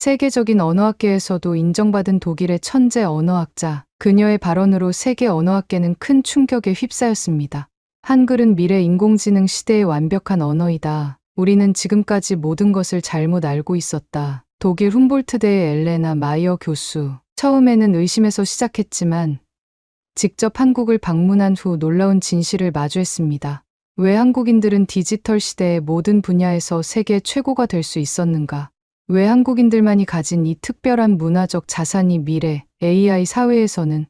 세계적인 언어학계에서도 인정받은 독일의 천재 언어학자, 그녀의 발언으로 세계 언어학계는 큰 충격에 휩싸였습니다. 한글은 미래 인공지능 시대의 완벽한 언어이다. 우리는 지금까지 모든 것을 잘못 알고 있었다. 독일 훔볼트대의 엘레나 마이어 교수. 처음에는 의심에서 시작했지만 직접 한국을 방문한 후 놀라운 진실을 마주했습니다. 왜 한국인들은 디지털 시대의 모든 분야에서 세계 최고가 될 수 있었는가? 왜 한국인들만이 가진 이 특별한 문화적 자산이 미래 AI 사회에서는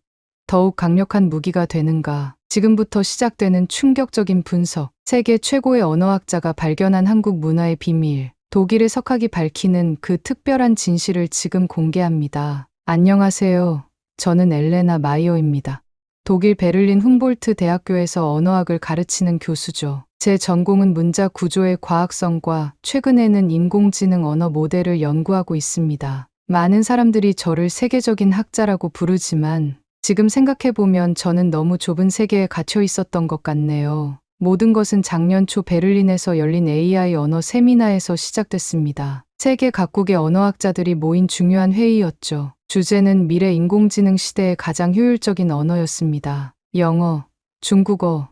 더욱 강력한 무기가 되는가? 지금부터 시작되는 충격적인 분석. 세계 최고의 언어학자가 발견한 한국 문화의 비밀. 독일의 석학이 밝히는 그 특별한 진실을 지금 공개합니다. 안녕하세요. 저는 엘레나 마이어입니다. 독일 베를린 훔볼트 대학교에서 언어학을 가르치는 교수죠. 제 전공은 문자 구조의 과학성과 최근에는 인공지능 언어 모델을 연구하고 있습니다. 많은 사람들이 저를 세계적인 학자라고 부르지만 지금 생각해보면 저는 너무 좁은 세계에 갇혀 있었던 것 같네요. 모든 것은 작년 초 베를린에서 열린 AI 언어 세미나에서 시작됐습니다. 세계 각국의 언어학자들이 모인 중요한 회의였죠. 주제는 미래 인공지능 시대의 가장 효율적인 언어였습니다. 영어, 중국어,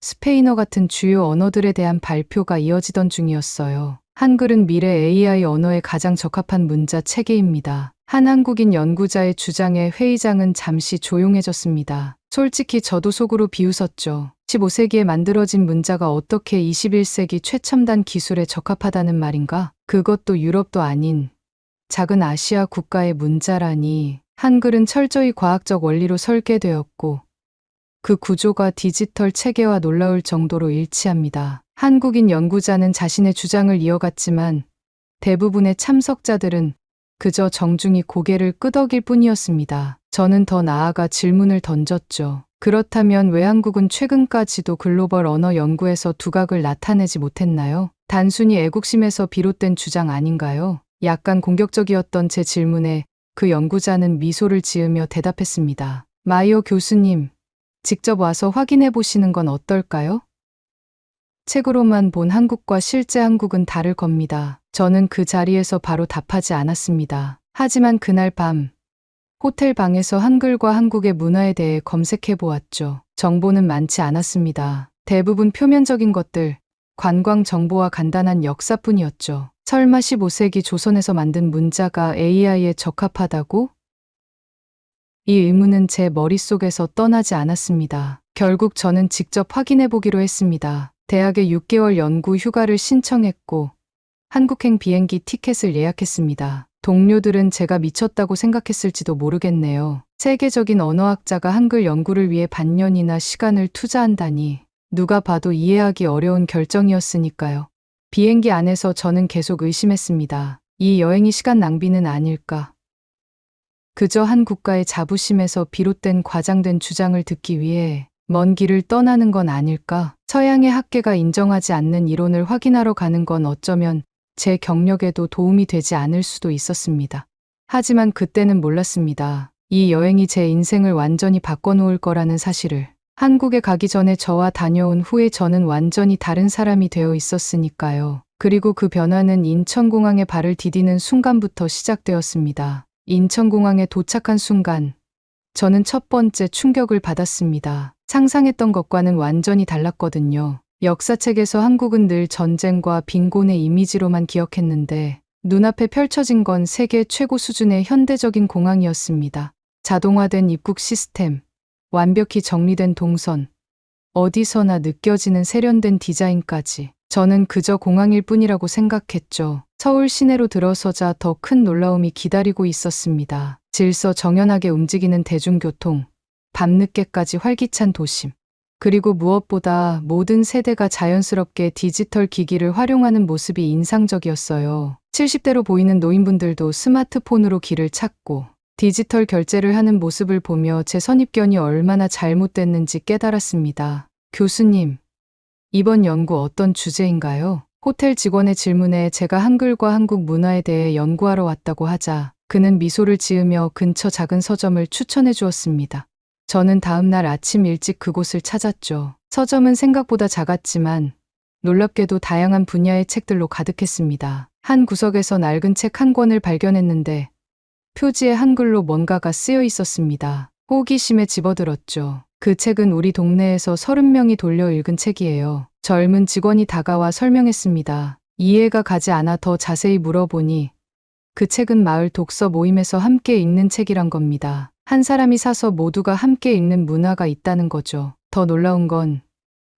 스페인어 같은 주요 언어들에 대한 발표가 이어지던 중이었어요. 한글은 미래 AI 언어에 가장 적합한 문자 체계입니다. 한 한국인 연구자의 주장에 회의장은 잠시 조용해졌습니다. 솔직히 저도 속으로 비웃었죠. 15세기에 만들어진 문자가 어떻게 21세기 최첨단 기술에 적합하다는 말인가? 그것도 유럽도 아닌 작은 아시아 국가의 문자라니. 한글은 철저히 과학적 원리로 설계되었고 그 구조가 디지털 체계와 놀라울 정도로 일치합니다. 한국인 연구자는 자신의 주장을 이어갔지만 대부분의 참석자들은 그저 정중히 고개를 끄덕일 뿐이었습니다. 저는 더 나아가 질문을 던졌죠. 그렇다면 왜 한국은 최근까지도 글로벌 언어 연구에서 두각을 나타내지 못했나요? 단순히 애국심에서 비롯된 주장 아닌가요? 약간 공격적이었던 제 질문에 그 연구자는 미소를 지으며 대답했습니다. 마이어 교수님, 직접 와서 확인해 보시는 건 어떨까요? 책으로만 본 한국과 실제 한국은 다를 겁니다. 저는 그 자리에서 바로 답하지 않았습니다. 하지만 그날 밤, 호텔 방에서 한글과 한국의 문화에 대해 검색해 보았죠. 정보는 많지 않았습니다. 대부분 표면적인 것들, 관광 정보와 간단한 역사뿐이었죠. 설마 15세기 조선에서 만든 문자가 AI에 적합하다고? 이 의문은 제 머릿속에서 떠나지 않았습니다. 결국 저는 직접 확인해 보기로 했습니다. 대학에 6개월 연구 휴가를 신청했고 한국행 비행기 티켓을 예약했습니다. 동료들은 제가 미쳤다고 생각했을지도 모르겠네요. 세계적인 언어학자가 한글 연구를 위해 반년이나 시간을 투자한다니 누가 봐도 이해하기 어려운 결정이었으니까요. 비행기 안에서 저는 계속 의심했습니다. 이 여행이 시간 낭비는 아닐까? 그저 한 국가의 자부심에서 비롯된 과장된 주장을 듣기 위해 먼 길을 떠나는 건 아닐까? 서양의 학계가 인정하지 않는 이론을 확인하러 가는 건 어쩌면 제 경력에도 도움이 되지 않을 수도 있었습니다. 하지만 그때는 몰랐습니다. 이 여행이 제 인생을 완전히 바꿔놓을 거라는 사실을. 한국에 가기 전에 저와 다녀온 후에 저는 완전히 다른 사람이 되어 있었으니까요. 그리고 그 변화는 인천공항에 발을 디디는 순간부터 시작되었습니다. 인천공항에 도착한 순간, 저는 첫 번째 충격을 받았습니다. 상상했던 것과는 완전히 달랐거든요. 역사책에서 한국은 늘 전쟁과 빈곤의 이미지로만 기억했는데 눈앞에 펼쳐진 건 세계 최고 수준의 현대적인 공항이었습니다. 자동화된 입국 시스템, 완벽히 정리된 동선, 어디서나 느껴지는 세련된 디자인까지. 저는 그저 공항일 뿐이라고 생각했죠. 서울 시내로 들어서자 더 큰 놀라움이 기다리고 있었습니다. 질서 정연하게 움직이는 대중교통, 밤늦게까지 활기찬 도심. 그리고 무엇보다 모든 세대가 자연스럽게 디지털 기기를 활용하는 모습이 인상적이었어요. 70대로 보이는 노인분들도 스마트폰으로 길을 찾고 디지털 결제를 하는 모습을 보며 제 선입견이 얼마나 잘못됐는지 깨달았습니다. 교수님, 이번 연구 어떤 주제인가요? 호텔 직원의 질문에 제가 한글과 한국 문화에 대해 연구하러 왔다고 하자 그는 미소를 지으며 근처 작은 서점을 추천해 주었습니다. 저는 다음 날 아침 일찍 그곳을 찾았죠. 서점은 생각보다 작았지만 놀랍게도 다양한 분야의 책들로 가득했습니다. 한 구석에서 낡은 책 한 권을 발견했는데 표지에 한글로 뭔가가 쓰여 있었습니다. 호기심에 집어들었죠. 그 책은 우리 동네에서 30명이 돌려 읽은 책이에요. 젊은 직원이 다가와 설명했습니다. 이해가 가지 않아 더 자세히 물어보니 그 책은 마을 독서 모임에서 함께 읽는 책이란 겁니다. 한 사람이 사서 모두가 함께 읽는 문화가 있다는 거죠. 더 놀라운 건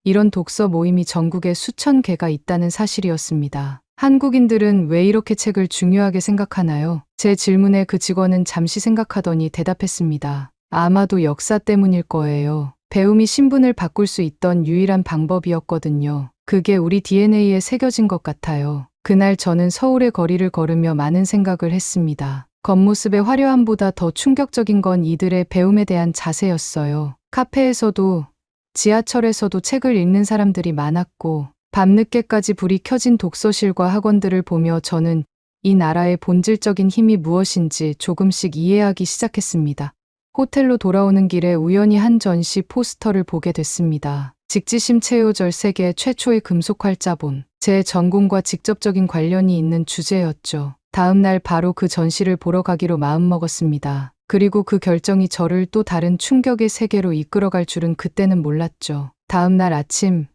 이런 독서 모임이 전국에 수천 개가 있다는 사실이었습니다. 한국인들은 왜 이렇게 책을 중요하게 생각하나요? 제 질문에 그 직원은 잠시 생각하더니 대답했습니다. 아마도 역사 때문일 거예요. 배움이 신분을 바꿀 수 있던 유일한 방법이었거든요. 그게 우리 DNA에 새겨진 것 같아요. 그날 저는 서울의 거리를 걸으며 많은 생각을 했습니다. 겉모습의 화려함보다 더 충격적인 건 이들의 배움에 대한 자세였어요. 카페에서도 지하철에서도 책을 읽는 사람들이 많았고 밤늦게까지 불이 켜진 독서실과 학원들을 보며 저는 이 나라의 본질적인 힘이 무엇인지 조금씩 이해하기 시작했습니다. 호텔로 돌아오는 길에 우연히 한 전시 포스터를 보게 됐습니다. 직지심 체요절 세계 최초의 금속 활자본. 제 전공과 직접적인 관련이 있는 주제였죠. 다음 날 바로 그 전시를 보러 가기로 마음먹었습니다. 그리고 그 결정이 저를 또 다른 충격의 세계로 이끌어갈 줄은 그때는 몰랐죠. 다음 날 아침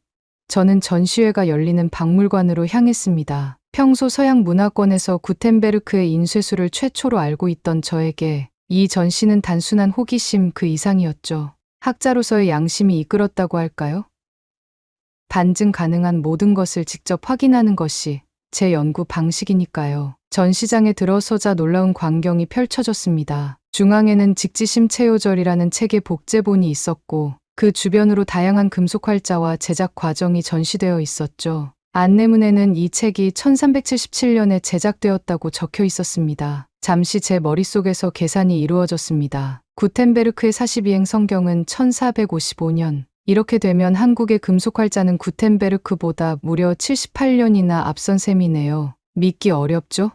저는 전시회가 열리는 박물관으로 향했습니다. 평소 서양 문화권에서 구텐베르크의 인쇄술을 최초로 알고 있던 저에게 이 전시는 단순한 호기심 그 이상이었죠. 학자로서의 양심이 이끌었다고 할까요? 반증 가능한 모든 것을 직접 확인하는 것이 제 연구 방식이니까요. 전시장에 들어서자 놀라운 광경이 펼쳐졌습니다. 중앙에는 직지심 체요절이라는 책의 복제본이 있었고 그 주변으로 다양한 금속 활자와 제작 과정이 전시되어 있었죠. 안내문에는 이 책이 1377년에 제작되었다고 적혀 있었습니다. 잠시 제 머릿속에서 계산이 이루어졌습니다. 구텐베르크의 42행 성경은 1455년. 이렇게 되면 한국의 금속 활자는 구텐베르크보다 무려 78년이나 앞선 셈이네요. 믿기 어렵죠?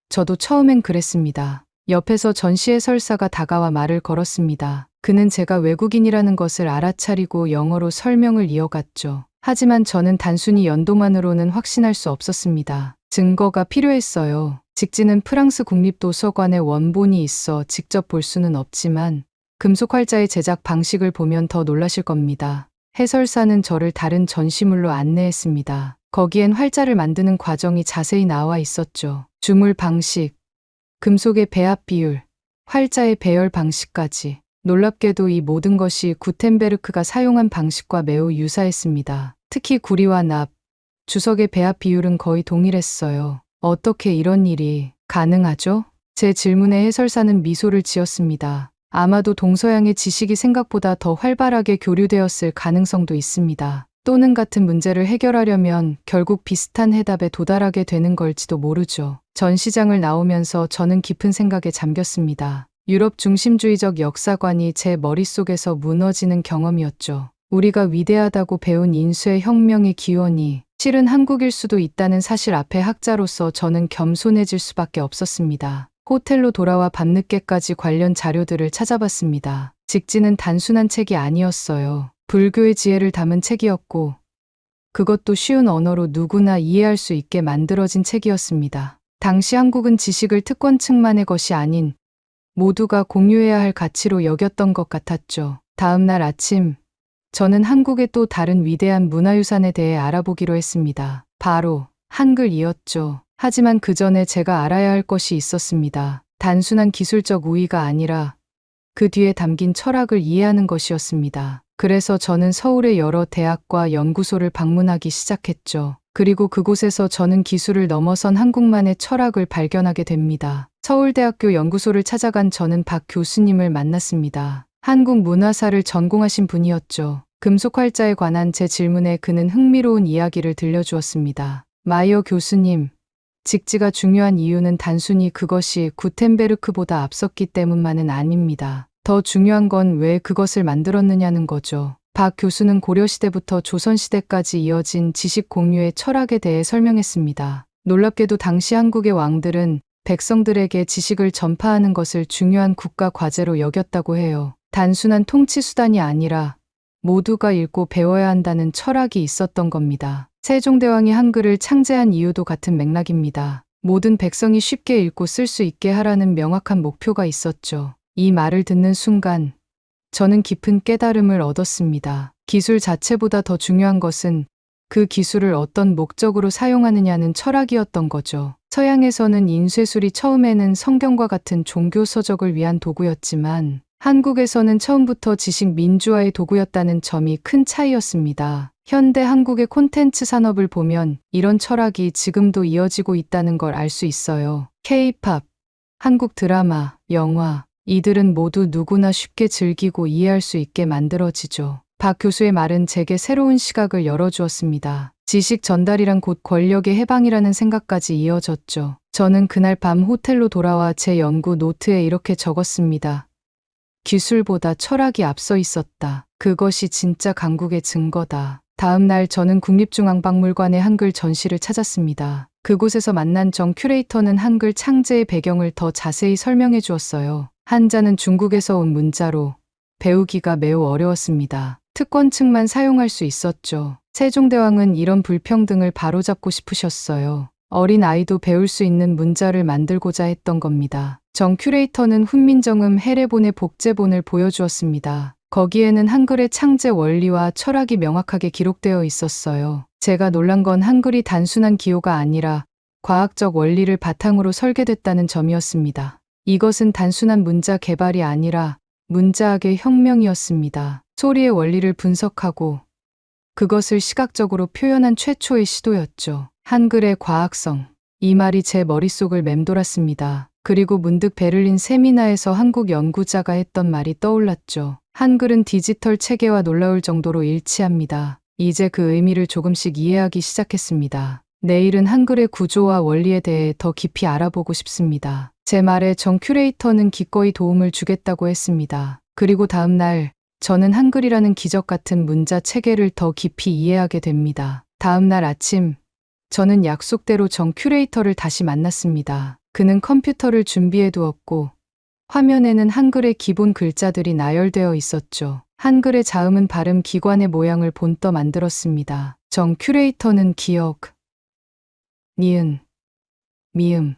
저도 처음엔 그랬습니다. 옆에서 전시 해설사가 다가와 말을 걸었습니다. 그는 제가 외국인이라는 것을 알아차리고 영어로 설명을 이어갔죠. 하지만 저는 단순히 연도만으로는 확신할 수 없었습니다. 증거가 필요했어요. 직지는 프랑스 국립도서관에 원본이 있어 직접 볼 수는 없지만 금속 활자의 제작 방식을 보면 더 놀라실 겁니다. 해설사는 저를 다른 전시물로 안내했습니다. 거기엔 활자를 만드는 과정이 자세히 나와 있었죠. 주물 방식, 금속의 배합 비율, 활자의 배열 방식까지. 놀랍게도 이 모든 것이 구텐베르크가 사용한 방식과 매우 유사했습니다. 특히 구리와 납, 주석의 배합 비율은 거의 동일했어요. 어떻게 이런 일이 가능하죠? 제 질문에 해설사는 미소를 지었습니다. 아마도 동서양의 지식이 생각보다 더 활발하게 교류되었을 가능성도 있습니다. 또는 같은 문제를 해결하려면 결국 비슷한 해답에 도달하게 되는 걸지도 모르죠. 전시장을 나오면서 저는 깊은 생각에 잠겼습니다. 유럽 중심주의적 역사관이 제 머릿속에서 무너지는 경험이었죠. 우리가 위대하다고 배운 인쇄 혁명의 기원이 실은 한국일 수도 있다는 사실 앞에 학자로서 저는 겸손해질 수밖에 없었습니다. 호텔로 돌아와 밤늦게까지 관련 자료들을 찾아봤습니다. 직지는 단순한 책이 아니었어요. 불교의 지혜를 담은 책이었고 그것도 쉬운 언어로 누구나 이해할 수 있게 만들어진 책이었습니다. 당시 한국은 지식을 특권층만의 것이 아닌 모두가 공유해야 할 가치로 여겼던 것 같았죠. 다음 날 아침, 저는 한국의 또 다른 위대한 문화유산에 대해 알아보기로 했습니다. 바로 한글이었죠. 하지만 그 전에 제가 알아야 할 것이 있었습니다. 단순한 기술적 우위가 아니라 그 뒤에 담긴 철학을 이해하는 것이었습니다. 그래서 저는 서울의 여러 대학과 연구소를 방문하기 시작했죠. 그리고 그곳에서 저는 기술을 넘어선 한국만의 철학을 발견하게 됩니다. 서울대학교 연구소를 찾아간 저는 박 교수님을 만났습니다. 한국 문화사를 전공하신 분이었죠. 금속 활자에 관한 제 질문에 그는 흥미로운 이야기를 들려주었습니다. 마이어 교수님, 직지가 중요한 이유는 단순히 그것이 구텐베르크보다 앞섰기 때문만은 아닙니다. 더 중요한 건 왜 그것을 만들었느냐는 거죠. 박 교수는 고려시대부터 조선시대까지 이어진 지식 공유의 철학에 대해 설명했습니다. 놀랍게도 당시 한국의 왕들은 백성들에게 지식을 전파하는 것을 중요한 국가 과제로 여겼다고 해요. 단순한 통치 수단이 아니라 모두가 읽고 배워야 한다는 철학이 있었던 겁니다. 세종대왕이 한글을 창제한 이유도 같은 맥락입니다. 모든 백성이 쉽게 읽고 쓸 수 있게 하라는 명확한 목표가 있었죠. 이 말을 듣는 순간 저는 깊은 깨달음을 얻었습니다. 기술 자체보다 더 중요한 것은 그 기술을 어떤 목적으로 사용하느냐는 철학이었던 거죠. 서양에서는 인쇄술이 처음에는 성경과 같은 종교 서적을 위한 도구였지만 한국에서는 처음부터 지식 민주화의 도구였다는 점이 큰 차이였습니다. 현대 한국의 콘텐츠 산업을 보면 이런 철학이 지금도 이어지고 있다는 걸 알 수 있어요. K-팝, 한국 드라마, 영화, 이들은 모두 누구나 쉽게 즐기고 이해할 수 있게 만들어지죠. 박 교수의 말은 제게 새로운 시각을 열어주었습니다. 지식 전달이란 곧 권력의 해방이라는 생각까지 이어졌죠. 저는 그날 밤 호텔로 돌아와 제 연구 노트에 이렇게 적었습니다. 기술보다 철학이 앞서 있었다. 그것이 진짜 강국의 증거다. 다음 날 저는 국립중앙박물관의 한글 전시를 찾았습니다. 그곳에서 만난 정 큐레이터는 한글 창제의 배경을 더 자세히 설명해 주었어요. 한자는 중국에서 온 문자로 배우기가 매우 어려웠습니다. 특권층만 사용할 수 있었죠. 세종대왕은 이런 불평등을 바로잡고 싶으셨어요. 어린 아이도 배울 수 있는 문자를 만들고자 했던 겁니다. 정 큐레이터는 훈민정음 해례본의 복제본을 보여주었습니다. 거기에는 한글의 창제 원리와 철학이 명확하게 기록되어 있었어요. 제가 놀란 건 한글이 단순한 기호가 아니라 과학적 원리를 바탕으로 설계됐다는 점이었습니다. 이것은 단순한 문자 개발이 아니라 문자학의 혁명이었습니다. 소리의 원리를 분석하고 그것을 시각적으로 표현한 최초의 시도였죠. 한글의 과학성. 이 말이 제 머릿속을 맴돌았습니다. 그리고 문득 베를린 세미나에서 한국 연구자가 했던 말이 떠올랐죠. 한글은 디지털 체계와 놀라울 정도로 일치합니다. 이제 그 의미를 조금씩 이해하기 시작했습니다. 내일은 한글의 구조와 원리에 대해 더 깊이 알아보고 싶습니다. 제 말에 정 큐레이터는 기꺼이 도움을 주겠다고 했습니다. 그리고 다음 날 저는 한글이라는 기적 같은 문자 체계를 더 깊이 이해하게 됩니다. 다음 날 아침 저는 약속대로 정 큐레이터를 다시 만났습니다. 그는 컴퓨터를 준비해 두었고 화면에는 한글의 기본 글자들이 나열되어 있었죠. 한글의 자음은 발음 기관의 모양을 본떠 만들었습니다. 정 큐레이터는 기역, 니은, 미음,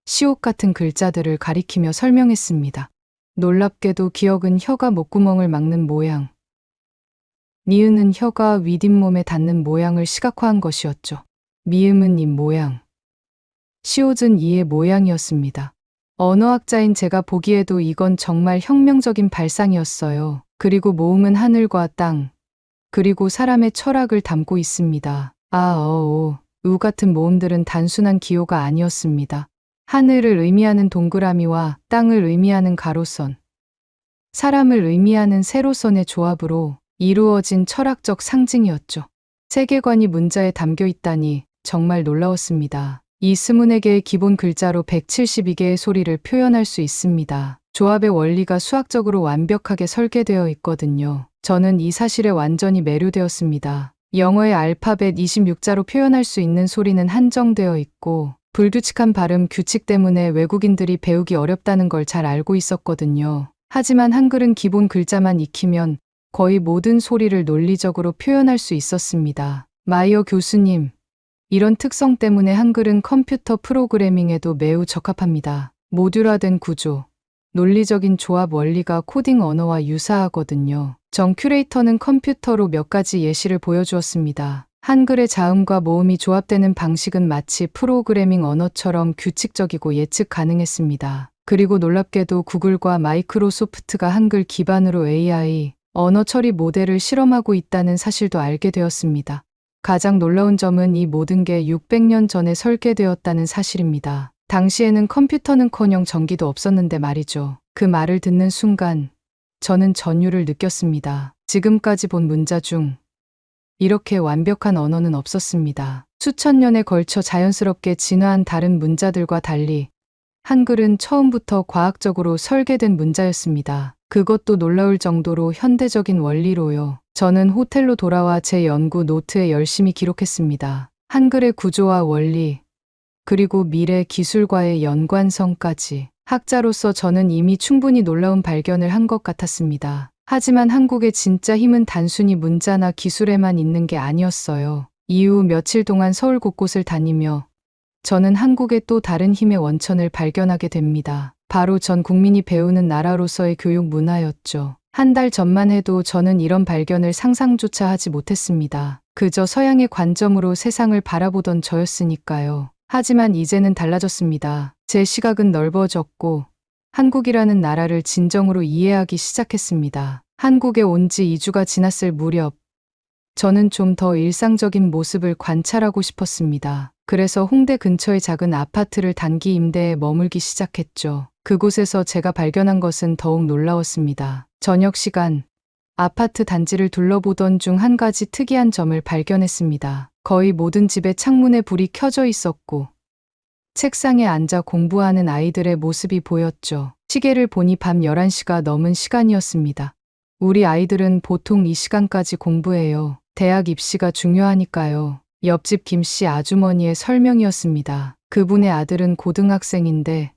시옷 같은 글자들을 가리키며 설명했습니다. 놀랍게도 기역은 혀가 목구멍을 막는 모양, 니은은 혀가 윗잇몸에 닿는 모양을 시각화한 것이었죠. 미음은 입 모양, 시옷은 이의 모양이었습니다. 언어학자인 제가 보기에도 이건 정말 혁명적인 발상이었어요. 그리고 모음은 하늘과 땅, 그리고 사람의 철학을 담고 있습니다. 아, 오, 우 같은 모음들은 단순한 기호가 아니었습니다. 하늘을 의미하는 동그라미와 땅을 의미하는 가로선, 사람을 의미하는 세로선의 조합으로 이루어진 철학적 상징이었죠. 세계관이 문자에 담겨 있다니 정말 놀라웠습니다. 이 24개의 기본 글자로 172개의 소리를 표현할 수 있습니다. 조합의 원리가 수학적으로 완벽하게 설계되어 있거든요. 저는 이 사실에 완전히 매료되었습니다. 영어의 알파벳 26자로 표현할 수 있는 소리는 한정되어 있고 불규칙한 발음 규칙 때문에 외국인들이 배우기 어렵다는 걸 잘 알고 있었거든요. 하지만 한글은 기본 글자만 익히면 거의 모든 소리를 논리적으로 표현할 수 있었습니다. 마이어 교수님, 이런 특성 때문에 한글은 컴퓨터 프로그래밍에도 매우 적합합니다. 모듈화된 구조, 논리적인 조합 원리가 코딩 언어와 유사하거든요. 정 큐레이터는 컴퓨터로 몇 가지 예시를 보여주었습니다. 한글의 자음과 모음이 조합되는 방식은 마치 프로그래밍 언어처럼 규칙적이고 예측 가능했습니다. 그리고 놀랍게도 구글과 마이크로소프트가 한글 기반으로 AI, 언어 처리 모델을 실험하고 있다는 사실도 알게 되었습니다. 가장 놀라운 점은 이 모든 게 600년 전에 설계되었다는 사실입니다. 당시에는 컴퓨터는커녕 전기도 없었는데 말이죠. 그 말을 듣는 순간 저는 전율을 느꼈습니다. 지금까지 본 문자 중 이렇게 완벽한 언어는 없었습니다. 수천 년에 걸쳐 자연스럽게 진화한 다른 문자들과 달리 한글은 처음부터 과학적으로 설계된 문자였습니다. 그것도 놀라울 정도로 현대적인 원리로요. 저는 호텔로 돌아와 제 연구 노트에 열심히 기록했습니다. 한글의 구조와 원리, 그리고 미래 기술과의 연관성까지. 학자로서 저는 이미 충분히 놀라운 발견을 한 것 같았습니다. 하지만 한국의 진짜 힘은 단순히 문자나 기술에만 있는 게 아니었어요. 이후 며칠 동안 서울 곳곳을 다니며 저는 한국의 또 다른 힘의 원천을 발견하게 됩니다. 바로 전 국민이 배우는 나라로서의 교육 문화였죠. 한 달 전만 해도 저는 이런 발견을 상상조차 하지 못했습니다. 그저 서양의 관점으로 세상을 바라보던 저였으니까요. 하지만 이제는 달라졌습니다. 제 시각은 넓어졌고 한국이라는 나라를 진정으로 이해하기 시작했습니다. 한국에 온 지 2주가 지났을 무렵 저는 좀 더 일상적인 모습을 관찰하고 싶었습니다. 그래서 홍대 근처의 작은 아파트를 단기 임대에 머물기 시작했죠. 그곳에서 제가 발견한 것은 더욱 놀라웠습니다. 저녁 시간, 아파트 단지를 둘러보던 중 한 가지 특이한 점을 발견했습니다. 거의 모든 집의 창문에 불이 켜져 있었고 책상에 앉아 공부하는 아이들의 모습이 보였죠. 시계를 보니 밤 11시가 넘은 시간이었습니다. 우리 아이들은 보통 이 시간까지 공부해요. 대학 입시가 중요하니까요. 옆집 김씨 아주머니의 설명이었습니다. 그분의 아들은 고등학생인데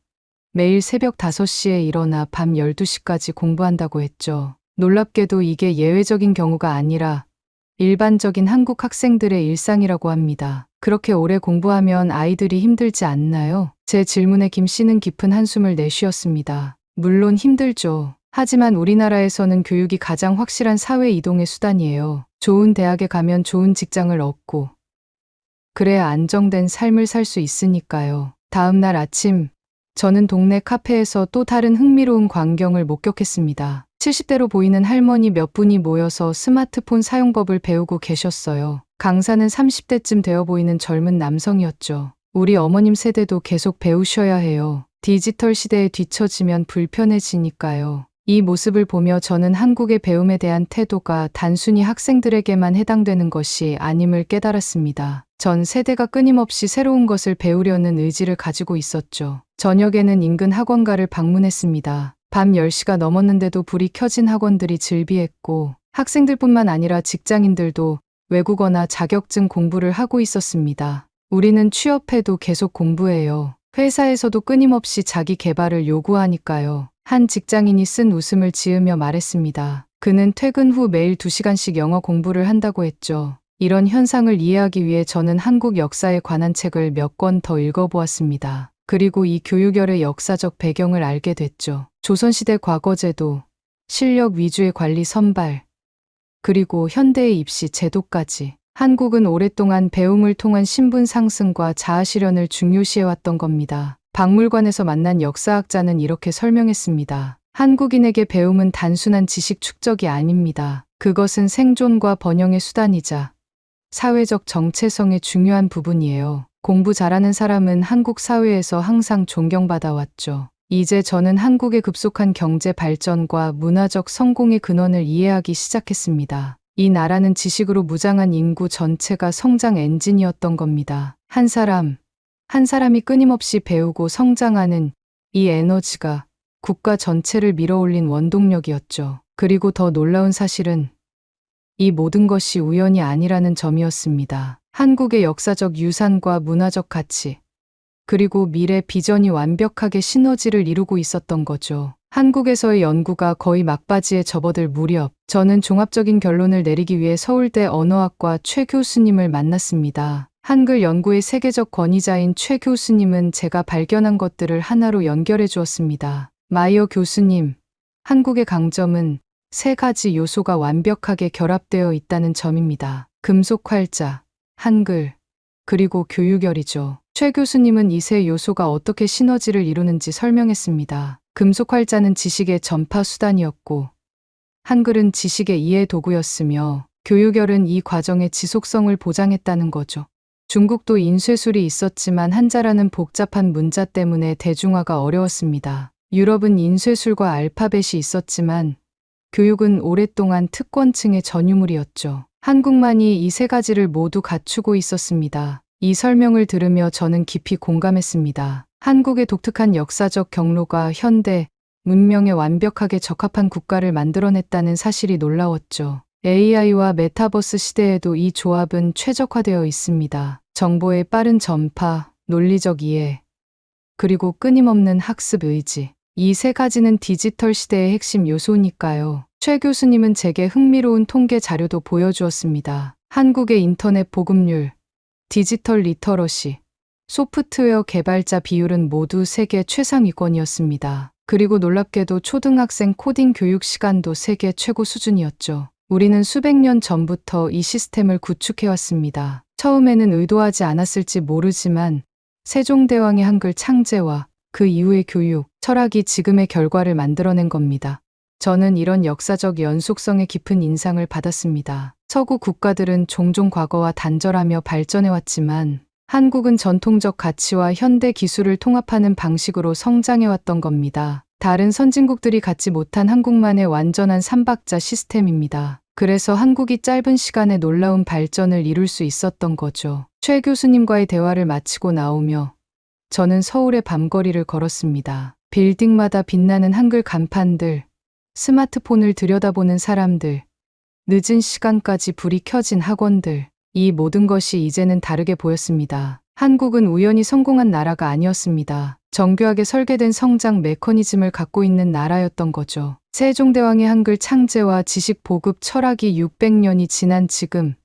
매일 새벽 5시에 일어나 밤 12시까지 공부한다고 했죠. 놀랍게도 이게 예외적인 경우가 아니라 일반적인 한국 학생들의 일상이라고 합니다. 그렇게 오래 공부하면 아이들이 힘들지 않나요? 제 질문에 김 씨는 깊은 한숨을 내쉬었습니다. 물론 힘들죠. 하지만 우리나라에서는 교육이 가장 확실한 사회 이동의 수단이에요. 좋은 대학에 가면 좋은 직장을 얻고 그래야 안정된 삶을 살 수 있으니까요. 다음 날 아침 저는 동네 카페에서 또 다른 흥미로운 광경을 목격했습니다. 70대로 보이는 할머니 몇 분이 모여서 스마트폰 사용법을 배우고 계셨어요. 강사는 30대쯤 되어 보이는 젊은 남성이었죠. 우리 어머님 세대도 계속 배우셔야 해요. 디지털 시대에 뒤처지면 불편해지니까요. 이 모습을 보며 저는 한국의 배움에 대한 태도가 단순히 학생들에게만 해당되는 것이 아님을 깨달았습니다. 전 세대가 끊임없이 새로운 것을 배우려는 의지를 가지고 있었죠. 저녁에는 인근 학원가를 방문했습니다. 밤 10시가 넘었는데도 불이 켜진 학원들이 즐비했고 학생들뿐만 아니라 직장인들도 외국어나 자격증 공부를 하고 있었습니다. 우리는 취업해도 계속 공부해요. 회사에서도 끊임없이 자기 개발을 요구하니까요. 한 직장인이 쓴 웃음을 지으며 말했습니다. 그는 퇴근 후 매일 2시간씩 영어 공부를 한다고 했죠. 이런 현상을 이해하기 위해 저는 한국 역사에 관한 책을 몇 권 더 읽어보았습니다. 그리고 이 교육열의 역사적 배경을 알게 됐죠. 조선시대 과거제도, 실력 위주의 관리 선발, 그리고 현대의 입시 제도까지. 한국은 오랫동안 배움을 통한 신분 상승과 자아 실현을 중요시해왔던 겁니다. 박물관에서 만난 역사학자는 이렇게 설명했습니다. 한국인에게 배움은 단순한 지식 축적이 아닙니다. 그것은 생존과 번영의 수단이자 사회적 정체성의 중요한 부분이에요. 공부 잘하는 사람은 한국 사회에서 항상 존경받아왔죠. 이제 저는 한국의 급속한 경제 발전과 문화적 성공의 근원을 이해하기 시작했습니다. 이 나라는 지식으로 무장한 인구 전체가 성장 엔진이었던 겁니다. 한 사람이 끊임없이 배우고 성장하는 이 에너지가 국가 전체를 밀어올린 원동력이었죠. 그리고 더 놀라운 사실은 이 모든 것이 우연이 아니라는 점이었습니다. 한국의 역사적 유산과 문화적 가치, 그리고 미래 비전이 완벽하게 시너지를 이루고 있었던 거죠. 한국에서의 연구가 거의 막바지에 접어들 무렵, 저는 종합적인 결론을 내리기 위해 서울대 언어학과 최 교수님을 만났습니다. 한글 연구의 세계적 권위자인 최 교수님은 제가 발견한 것들을 하나로 연결해 주었습니다. 마이어 교수님, 한국의 강점은 3가지 요소가 완벽하게 결합되어 있다는 점입니다. 금속활자, 한글, 그리고 교육열이죠. 최 교수님은 이 세 요소가 어떻게 시너지를 이루는지 설명했습니다. 금속활자는 지식의 전파 수단이었고, 한글은 지식의 이해 도구였으며, 교육열은 이 과정의 지속성을 보장했다는 거죠. 중국도 인쇄술이 있었지만 한자라는 복잡한 문자 때문에 대중화가 어려웠습니다. 유럽은 인쇄술과 알파벳이 있었지만 교육은 오랫동안 특권층의 전유물이었죠. 한국만이 이 3가지를 모두 갖추고 있었습니다. 이 설명을 들으며 저는 깊이 공감했습니다. 한국의 독특한 역사적 경로가 현대 문명에 완벽하게 적합한 국가를 만들어냈다는 사실이 놀라웠죠. AI와 메타버스 시대에도 이 조합은 최적화되어 있습니다. 정보의 빠른 전파, 논리적 이해, 그리고 끊임없는 학습 의지. 이 3가지는 디지털 시대의 핵심 요소니까요. 최 교수님은 제게 흥미로운 통계 자료도 보여주었습니다. 한국의 인터넷 보급률, 디지털 리터러시, 소프트웨어 개발자 비율은 모두 세계 최상위권이었습니다. 그리고 놀랍게도 초등학생 코딩 교육 시간도 세계 최고 수준이었죠. 우리는 수백 년 전부터 이 시스템을 구축해왔습니다. 처음에는 의도하지 않았을지 모르지만 세종대왕의 한글 창제와 그 이후의 교육, 철학이 지금의 결과를 만들어낸 겁니다. 저는 이런 역사적 연속성에 깊은 인상을 받았습니다. 서구 국가들은 종종 과거와 단절하며 발전해왔지만 한국은 전통적 가치와 현대 기술을 통합하는 방식으로 성장해왔던 겁니다. 다른 선진국들이 갖지 못한 한국만의 완전한 삼박자 시스템입니다. 그래서 한국이 짧은 시간에 놀라운 발전을 이룰 수 있었던 거죠. 최 교수님과의 대화를 마치고 나오며 저는 서울의 밤거리를 걸었습니다. 빌딩마다 빛나는 한글 간판들, 스마트폰을 들여다보는 사람들, 늦은 시간까지 불이 켜진 학원들, 이 모든 것이 이제는 다르게 보였습니다. 한국은 우연히 성공한 나라가 아니었습니다. 정교하게 설계된 성장 메커니즘을 갖고 있는 나라였던 거죠. 세종대왕의 한글 창제와 지식 보급 철학이 600년이 지난 지금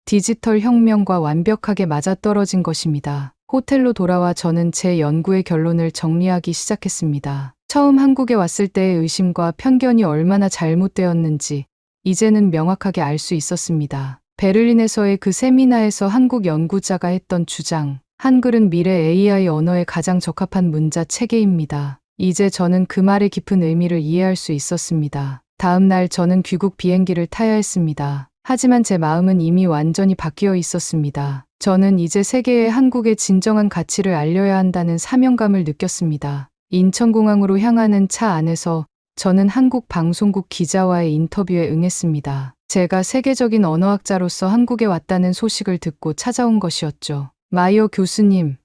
디지털 혁명과 완벽하게 맞아떨어진 것입니다. 호텔로 돌아와 저는 제 연구의 결론을 정리하기 시작했습니다. 처음 한국에 왔을 때의 의심과 편견이 얼마나 잘못되었는지 이제는 명확하게 알 수 있었습니다. 베를린에서의 그 세미나에서 한국 연구자가 했던 주장, 한글은 미래 AI 언어에 가장 적합한 문자 체계입니다. 이제 저는 그 말의 깊은 의미를 이해할 수 있었습니다. 다음 날 저는 귀국 비행기를 타야 했습니다. 하지만 제 마음은 이미 완전히 바뀌어 있었습니다. 저는 이제 세계에 한국의 진정한 가치를 알려야 한다는 사명감을 느꼈습니다. 인천공항으로 향하는 차 안에서 저는 한국 방송국 기자와의 인터뷰에 응했습니다. 제가 세계적인 언어학자로서 한국에 왔다는 소식을 듣고 찾아온 것이었죠. 마이어 교수님,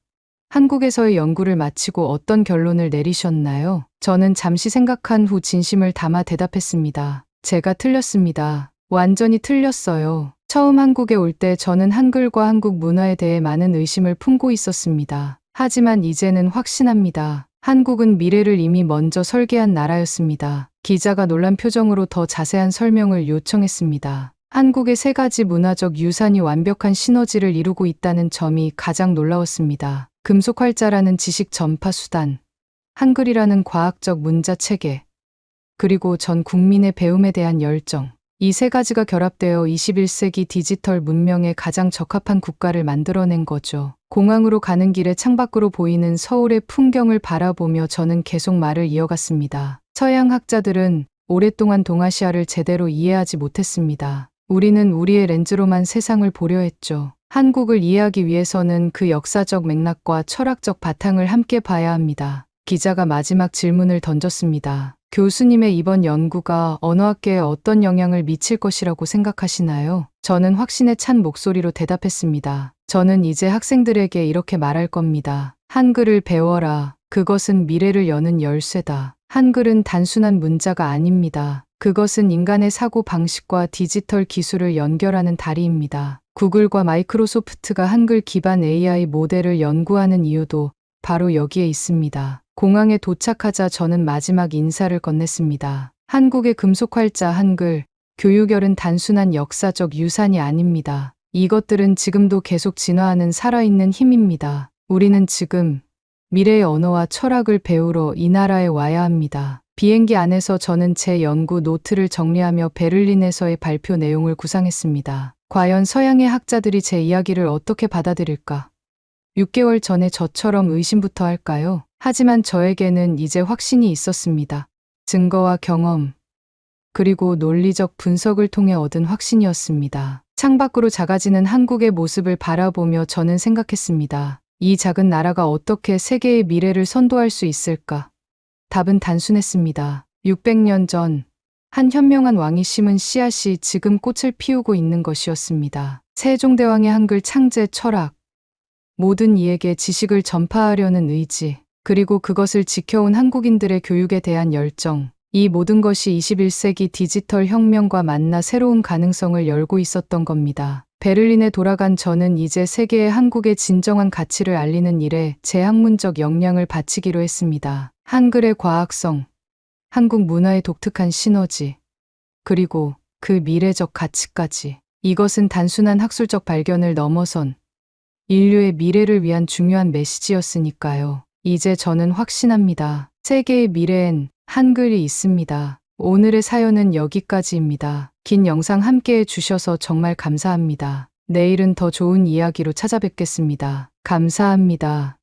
한국에서의 연구를 마치고 어떤 결론을 내리셨나요? 저는 잠시 생각한 후 진심을 담아 대답했습니다. 제가 틀렸습니다. 완전히 틀렸어요. 처음 한국에 올 때 저는 한글과 한국 문화에 대해 많은 의심을 품고 있었습니다. 하지만 이제는 확신합니다. 한국은 미래를 이미 먼저 설계한 나라였습니다. 기자가 놀란 표정으로 더 자세한 설명을 요청했습니다. 한국의 세 가지 문화적 유산이 완벽한 시너지를 이루고 있다는 점이 가장 놀라웠습니다. 금속활자라는 지식 전파 수단, 한글이라는 과학적 문자 체계, 그리고 전 국민의 배움에 대한 열정. 이 세 가지가 결합되어 21세기 디지털 문명에 가장 적합한 국가를 만들어낸 거죠. 공항으로 가는 길에 창밖으로 보이는 서울의 풍경을 바라보며 저는 계속 말을 이어갔습니다. 서양 학자들은 오랫동안 동아시아를 제대로 이해하지 못했습니다. 우리는 우리의 렌즈로만 세상을 보려 했죠. 한국을 이해하기 위해서는 그 역사적 맥락과 철학적 바탕을 함께 봐야 합니다. 기자가 마지막 질문을 던졌습니다. 교수님의 이번 연구가 언어학계에 어떤 영향을 미칠 것이라고 생각하시나요? 저는 확신에 찬 목소리로 대답했습니다. 저는 이제 학생들에게 이렇게 말할 겁니다. 한글을 배워라. 그것은 미래를 여는 열쇠다. 한글은 단순한 문자가 아닙니다. 그것은 인간의 사고 방식과 디지털 기술을 연결하는 다리입니다. 구글과 마이크로소프트가 한글 기반 AI 모델을 연구하는 이유도 바로 여기에 있습니다. 공항에 도착하자 저는 마지막 인사를 건넸습니다. 한국의 금속활자 한글, 교육열은 단순한 역사적 유산이 아닙니다. 이것들은 지금도 계속 진화하는 살아있는 힘입니다. 우리는 지금 미래의 언어와 철학을 배우러 이 나라에 와야 합니다. 비행기 안에서 저는 제 연구 노트를 정리하며 베를린에서의 발표 내용을 구상했습니다. 과연 서양의 학자들이 제 이야기를 어떻게 받아들일까? 6개월 전에 저처럼 의심부터 할까요? 하지만 저에게는 이제 확신이 있었습니다. 증거와 경험, 그리고 논리적 분석을 통해 얻은 확신이었습니다. 창밖으로 작아지는 한국의 모습을 바라보며 저는 생각했습니다. 이 작은 나라가 어떻게 세계의 미래를 선도할 수 있을까? 답은 단순했습니다. 600년 전, 한 현명한 왕이 심은 씨앗이 지금 꽃을 피우고 있는 것이었습니다. 세종대왕의 한글 창제 철학, 모든 이에게 지식을 전파하려는 의지, 그리고 그것을 지켜온 한국인들의 교육에 대한 열정, 이 모든 것이 21세기 디지털 혁명과 만나 새로운 가능성을 열고 있었던 겁니다. 베를린에 돌아간 저는 이제 세계에 한국의 진정한 가치를 알리는 일에 제 학문적 역량을 바치기로 했습니다. 한글의 과학성, 한국 문화의 독특한 시너지, 그리고 그 미래적 가치까지. 이것은 단순한 학술적 발견을 넘어선 인류의 미래를 위한 중요한 메시지였으니까요. 이제 저는 확신합니다. 세계의 미래엔 한글이 있습니다. 오늘의 사연은 여기까지입니다. 긴 영상 함께 해주셔서 정말 감사합니다. 내일은 더 좋은 이야기로 찾아뵙겠습니다. 감사합니다.